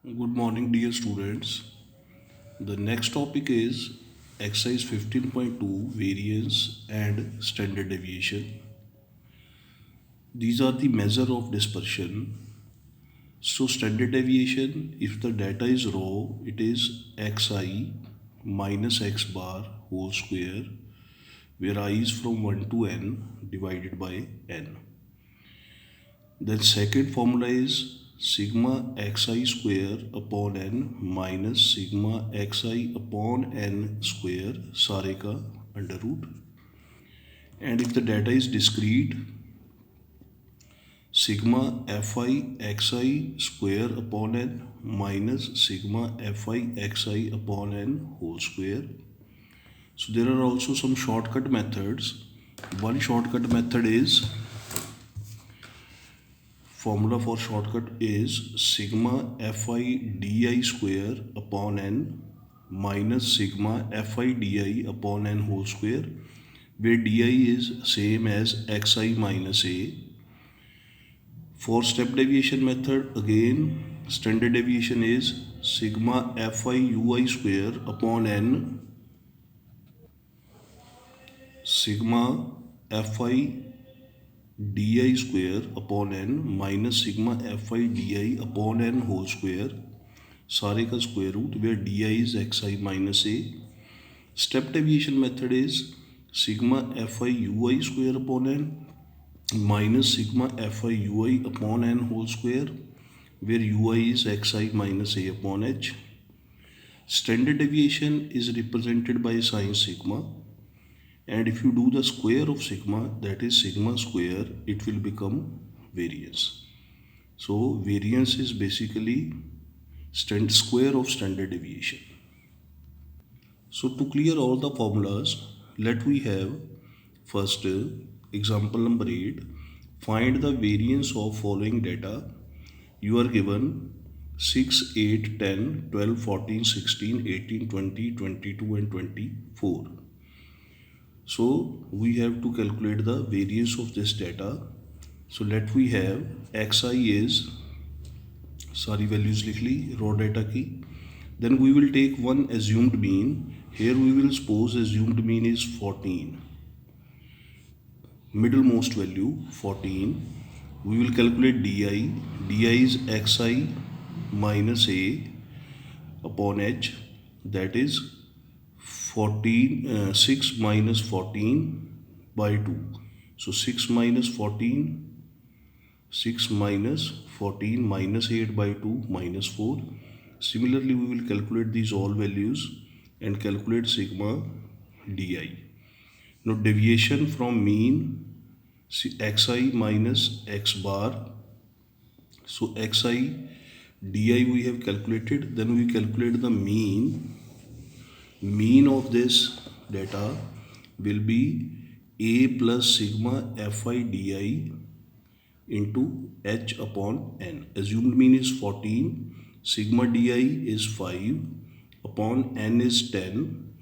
Good morning, dear students. The next topic is exercise 15.2 variance and standard deviation. These are the measure of dispersion. So, standard deviation, if the data is raw, it is xi minus x bar whole square, where I is from 1 to n divided by n. Then second formula is sigma xi square upon n minus sigma xi upon n square सारे का under root. And if the data is discrete, sigma fi xi square upon n minus sigma fi xi upon n whole square. So there are also some shortcut methods. One shortcut method is formula for shortcut is sigma fi di square upon n minus sigma fi di upon n whole square, where di is same as xi minus a. For step deviation method, again standard deviation is sigma fi ui square upon n sigma fi di square upon n minus sigma fi di upon n whole square सारे का square root, where di is xi minus a. Step deviation method is sigma fi ui square upon n minus sigma fi ui upon n whole square, where ui is xi minus a upon h. Standard deviation is represented by sign sigma, and if you do the square of sigma, that is sigma square, it will become variance. So variance is basically square of standard deviation. So to clear all the formulas, let we have first example number 8. Find the variance of following data. You are given 6, 8, 10, 12, 14, 16, 18, 20, 22 and 24. So we have to calculate the variance of this data. So let we have xi is सारी values लिख ली raw data की. Then we will take one assumed mean. Here we will suppose assumed mean is 14. Middlemost value 14. We will calculate di. Di is xi minus a upon h, that is 6 minus 14 by 2. So 6 minus 14 minus 8 by 2 minus 4. Similarly, we will calculate these all values and calculate sigma di. Now deviation from mean xi minus x bar. So xi di we have calculated. Then we calculate the mean. Mean of this data will be a plus sigma fi di into h upon n. Assumed mean is 14, sigma di is 5, upon n is 10,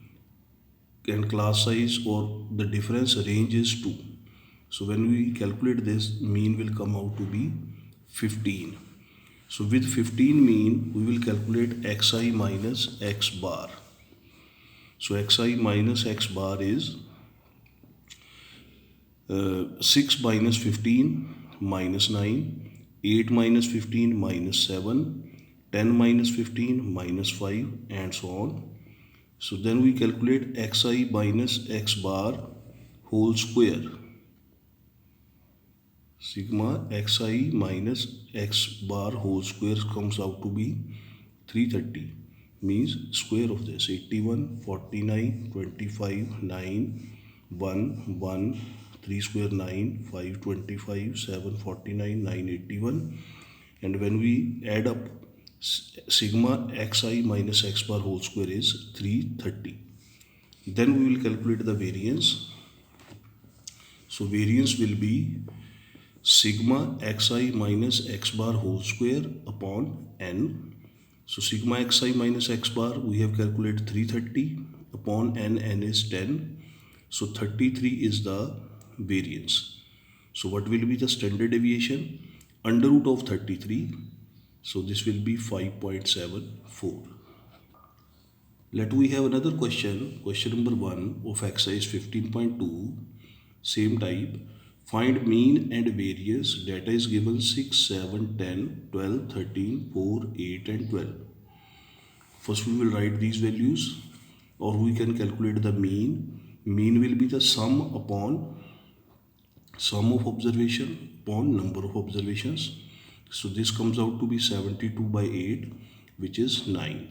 and class size or the difference range is 2. So when we calculate this, mean will come out to be 15. So with 15 mean, we will calculate xi minus x bar. So xi minus x bar is 6 minus 15 minus 9, 8 minus 15 minus 7, 10 minus 15 minus 5, and so on. So then we calculate xi minus x bar whole square. Sigma xi minus x bar whole square comes out to be 330. Means square of this 81, 49, 25, 9, 1, 1, 3 square 9, 5, 25, 7, 49, 9, 81. And when we add up, sigma xi minus x bar whole square is 330. Then we will calculate the variance. So variance will be sigma xi minus x bar whole square upon n. So sigma xi minus x bar, we have calculated 330 upon n is 10. So 33 is the variance. So what will be the standard deviation? Under root of 33. So this will be 5.74. Let we have another question. Question number 1 of exercise 15.2. Same type. Find mean and variance. Data is given 6, 7, 10, 12, 13, 4, 8 and 12. First we will write these values, or we can calculate the mean. Mean will be the sum of observation upon number of observations. So this comes out to be 72 by 8, which is 9.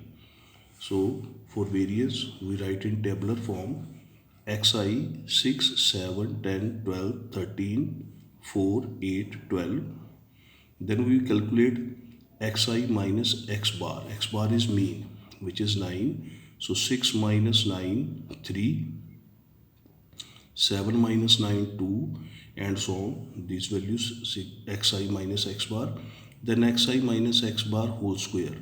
So for variance, we write in tabular form xi 6, 7, 10, 12, 13, 4, 8, 12. Then we calculate xi minus x bar. X bar is mean, which is 9. So 6 minus 9, 3. 7 minus 9, 2, and so on. These values, xi minus x bar. Then xi minus x bar whole square.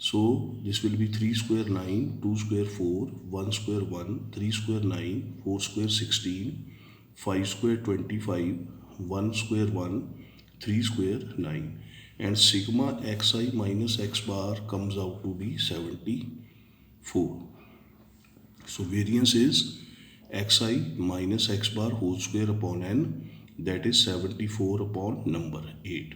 So this will be 3 square 9, 2 square 4, 1 square 1, 3 square 9, 4 square 16, 5 square 25, 1 square 1, 3 square 9. And sigma xi minus x bar comes out to be 74. So variance is xi minus x bar whole square upon n, that is 74 upon number 8.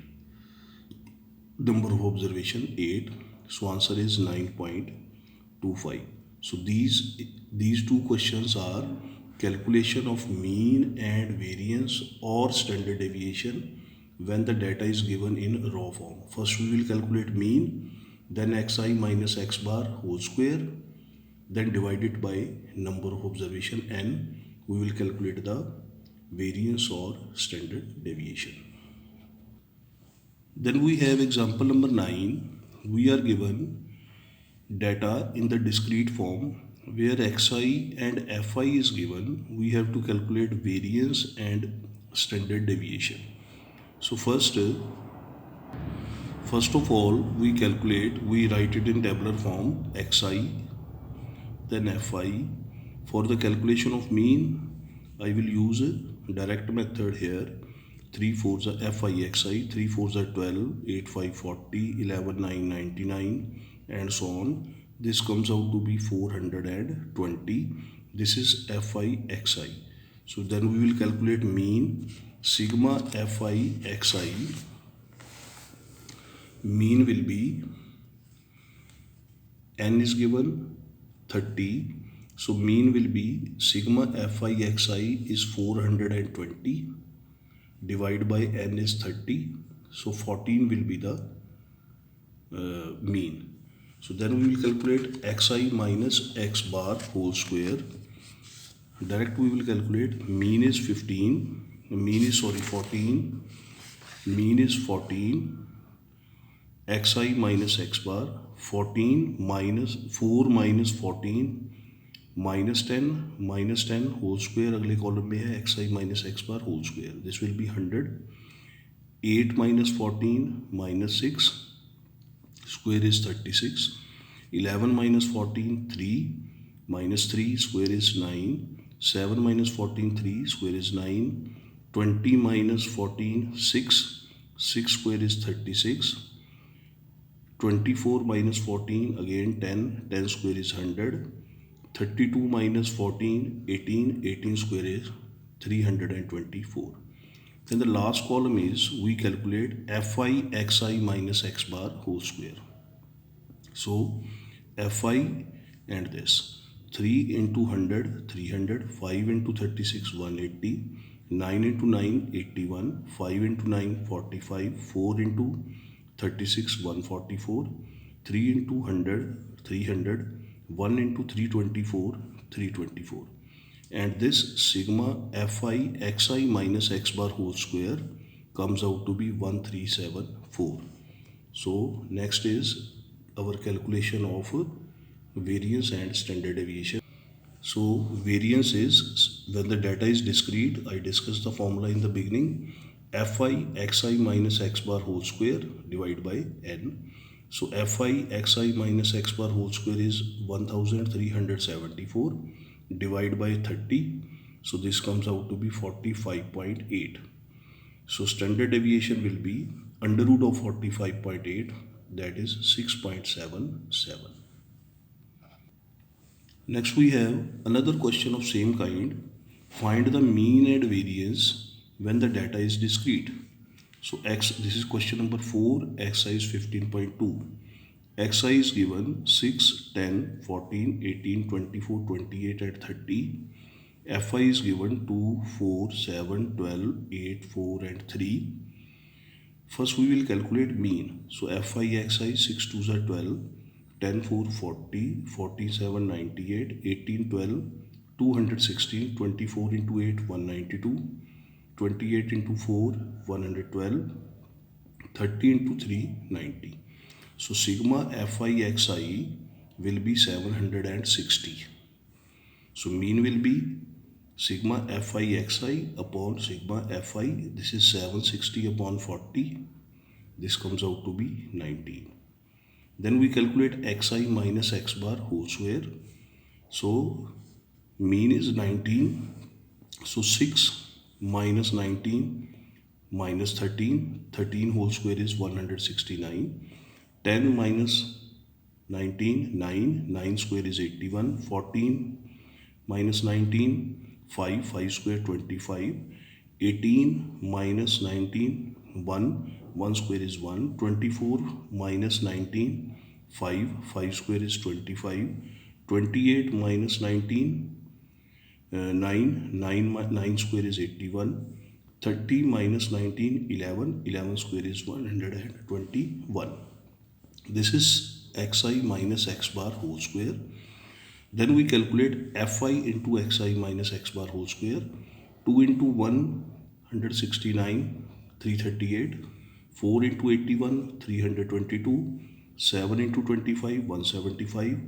Number of observation 8. So answer is 9.25. So these two questions are calculation of mean and variance or standard deviation when the data is given in raw form. First we will calculate mean, then xi minus x bar whole square, then divided by number of observation n, we will calculate the variance or standard deviation. Then we have example number 9. We are given data in the discrete form where xi and fi is given. We have to calculate variance and standard deviation. So first of all, we write it in tabular form xi, then fi. For the calculation of mean, I will use a direct method here. 3 4s are FIXI, 3 4s are 12, 8 5 40, 11 9 99, and so on. This comes out to be 420. This is FIXI. So then we will calculate mean. Sigma FIXI, mean will be, n is given 30. So mean will be sigma FIXI is 420. Divide by n is 30, so 14 will be the mean. So then we will calculate xi minus x bar whole square. Direct we will calculate mean is 14, mean is 14 xi minus x bar, 14 minus 4 minus 14 minus 10 whole square अगले column में है xi minus x bar whole square. This will be 100. 8 minus 14 minus 6 square is 36. 11 minus 14 3 minus 3 square is 9. 7 minus 14 3 square is 9. 20 minus 14 6 square is 36. 24 minus 14 again 10 square is 100. 32 minus 14, 18 square is 324. Then the last column is we calculate Fi xi minus x bar whole square. So Fi and this 3 into 100, 300, 5 into 36, 180, 9 into 9, 81, 5 into 9, 45, 4 into 36, 144, 3 into 100, 300, 1 into 324, 324. And this sigma Fi xi minus x bar whole square comes out to be 1374. So next is our calculation of variance and standard deviation. So variance is when the data is discrete. I discussed the formula in the beginning. Fi xi minus x bar whole square divided by n. So Fi xi minus x bar whole square is 1374 divided by 30. So this comes out to be 45.8. So standard deviation will be under root of 45.8. that is 6.77. Next we have another question of same kind. Find the mean and variance when the data is discrete. So this is question number 4, exercise 15.2. Xi is given 6, 10, 14, 18, 24, 28 and 30. Fi is given 2, 4, 7, 12, 8, 4 and 3. First we will calculate mean. So Fi Xi 6 2s are 12, 10 4 40, 47 98, 18 12, 216, 24 into 8 192, 28 into 4 112, 30 into 3 90. So sigma Fi Xi will be 760. So mean will be sigma Fi Xi upon sigma Fi. This is 760 upon 40. This comes out to be 19. Then we calculate Xi minus X bar whole square. So mean is 19. So 6 minus 19 minus 13. 13 whole square is 169. 10 minus 19, 9. 9 square is 81. 14 minus 19, 5. 5 square 25. 18 minus 19, 1. 1 square is 1. 24 minus 19, 5. 5 square is 25. 28 minus 19, 9. 9 square is 81. 30 minus 19, 11. 11 square is 121. This is Xi minus X bar whole square. Then we calculate Fi into Xi minus X bar whole square. 2 into 169, 338. 4 into 81, 322. 7 into 25, 175.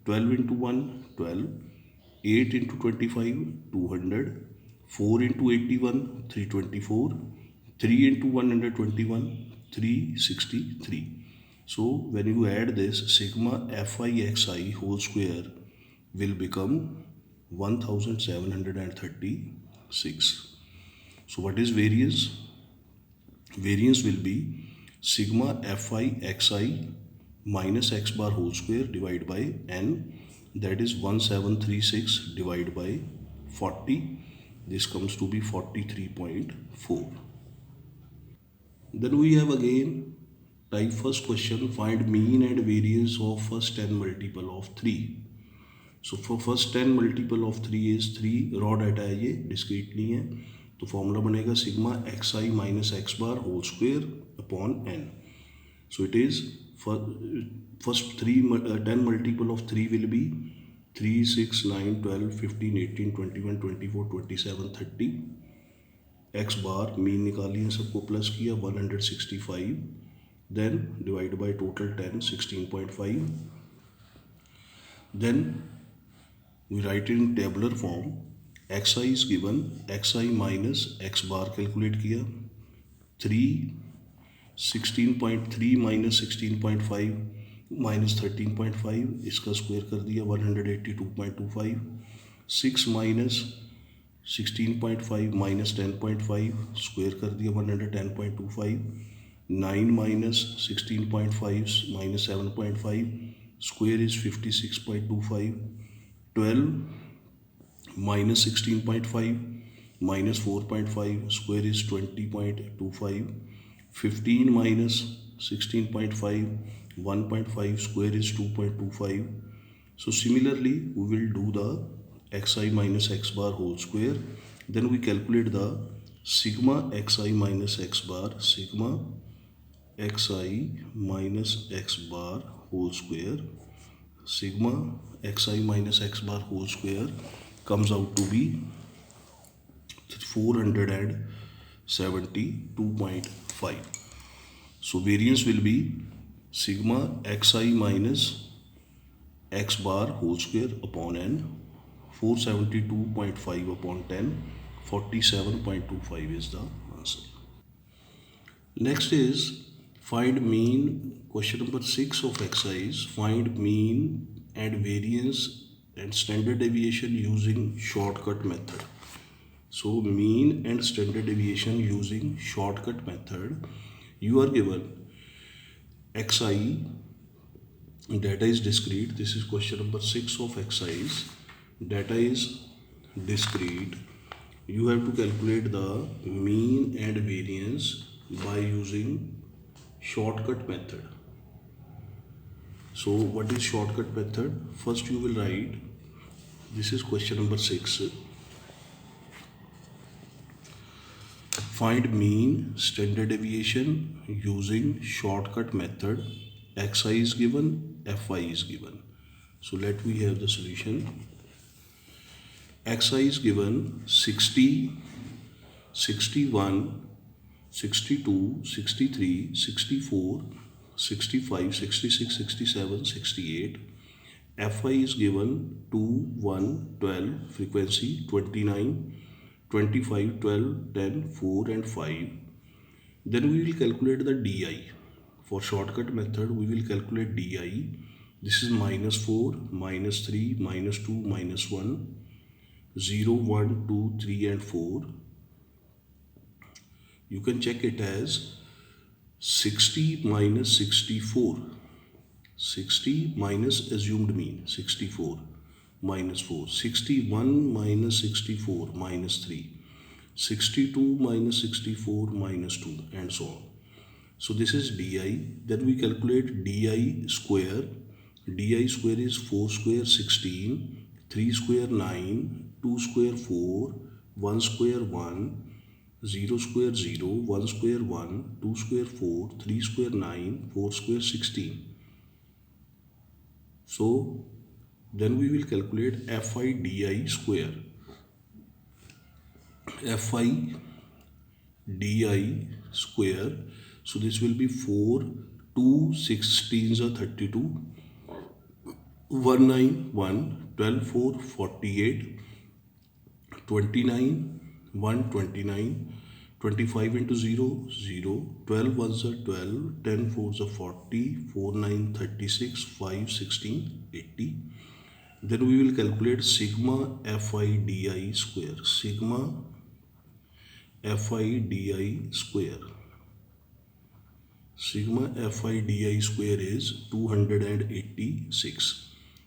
12 into 1, 12. 8 into 25, 200. 4 into 81, 324. 3 into 121, 363. So when you add this, sigma Fi Xi whole square will become 1736. So what is variance? Variance will be sigma Fi Xi minus X bar whole square divided by n, that is 1736 divided by 40. This comes to be 43.4. Then we have again type first question, find mean and variance of first 10 multiple of 3. So for first 10 multiple of 3 is 3 raw data है, ये discrete नहीं है, तो formula बनेगा sigma xi minus x bar whole square upon n. So it is first 10 multiple of 3 will be 3, 6, 9, 12, 15, 18, 21, 24, 27, 30. x bar mean निकालिए, सबको plus किया 165, then divide by total 10, 16.5. Then we write in tabular form. Xi is given, Xi minus X bar calculate किया 3, 16.3 minus 16.5 minus 13.5, इसका square कर दिया 182.25. 6 minus 16.5 minus 10.5, square कर दिया 110.25. 9 minus 16.5 minus 7.5, square is 56.25. 12 minus 16.5 minus 4.5, square is 20.25. 15 minus 16.5, 1.5, square is 2.25. So similarly we will do the xi minus x bar whole square. Then we calculate the sigma xi minus x bar, sigma xi minus x bar whole square. Sigma xi minus x bar whole square comes out to be 472.5. So variance will be sigma xi minus x bar whole square upon n, 472.5 upon 10, 47.25 is the answer. Next is find mean. Question number 6 of exercise, find mean and variance and standard deviation using shortcut method. So mean and standard deviation using shortcut method. You are given xi, data is discrete. This is question number 6 of exercise. Data is discrete. You have to calculate the mean and variance by using shortcut method. So what is shortcut method? First you will write, this is question number 6. Find mean standard deviation using shortcut method. Xi is given, Fi is given. So let me have the solution. Xi is given 60, 61, 62, 63, 64, 65, 66, 67, 68. Fi is given 2, 1, 12, frequency 29, 25, 12, 10, 4 and 5. Then we will calculate the di. For shortcut method, we will calculate di. This is -4, -3, -2, -1, 0, 1, 2, 3 and 4. You can check it as 60 minus 64. 60 minus assumed mean, 64 minus 4. 61 minus 64 minus 3. 62 minus 64 minus 2 and so on. So this is di. Then we calculate di square. Di square is 4 square 16, 3 square 9, 2 square 4, 1 square 1, 0 square 0, 1 square 1, 2 square 4, 3 square 9, 4 square 16. So then we will calculate Fi di square. Fi di square. So this will be 4, 2, 16s are 32, 1, 9, 1, 12, 4, 48, 29, 1, 29, 25 into 0, 0, 12 ones are 12, 10 fours are 40, 4, 9, 36, 5, 16, 80. Then we will calculate sigma Fi di square. Sigma Fi di square. Sigma Fi di square is 286.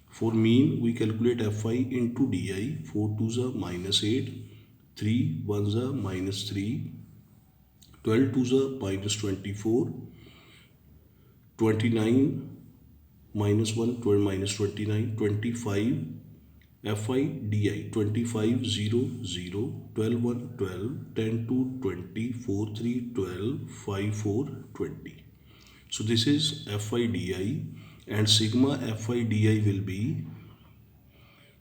For mean, we calculate Fi into di. 4 2s are -8, 3 1s are -3, 12 2s are -24, 29 -1, 12 -29, 25 Fi di, 25 0 0, 12 1 12, 10 2 20, 4 3 12, 5 4 20. So this is Fi di, and sigma Fi di will be,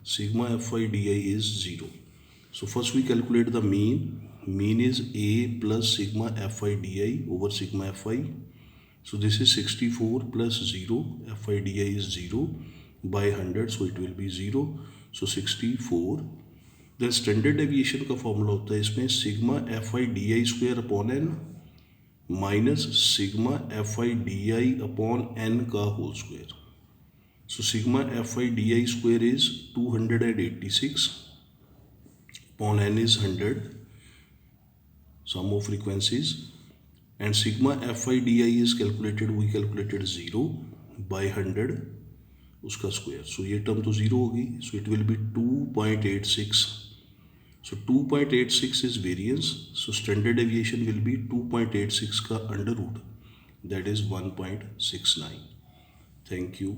sigma Fi di is 0. So first we calculate the mean. Mean is a plus sigma Fi di over sigma Fi. So this is 64 plus 0. Fi di is 0 by 100, so it will be 0. So 64. Then standard deviation का formula होता है इसमें sigma Fi di square upon n minus sigma Fi di upon n का whole square. So sigma Fi di square is 286 upon n is 100, sum of frequencies, and sigma Fi di is calculated, we calculated 0 by 100 उसका square. सो ये term तो 0 होगी, so it will be 2.86. So 2.86 is variance. So standard deviation will be 2.86 का under root, that is 1.69. Thank you.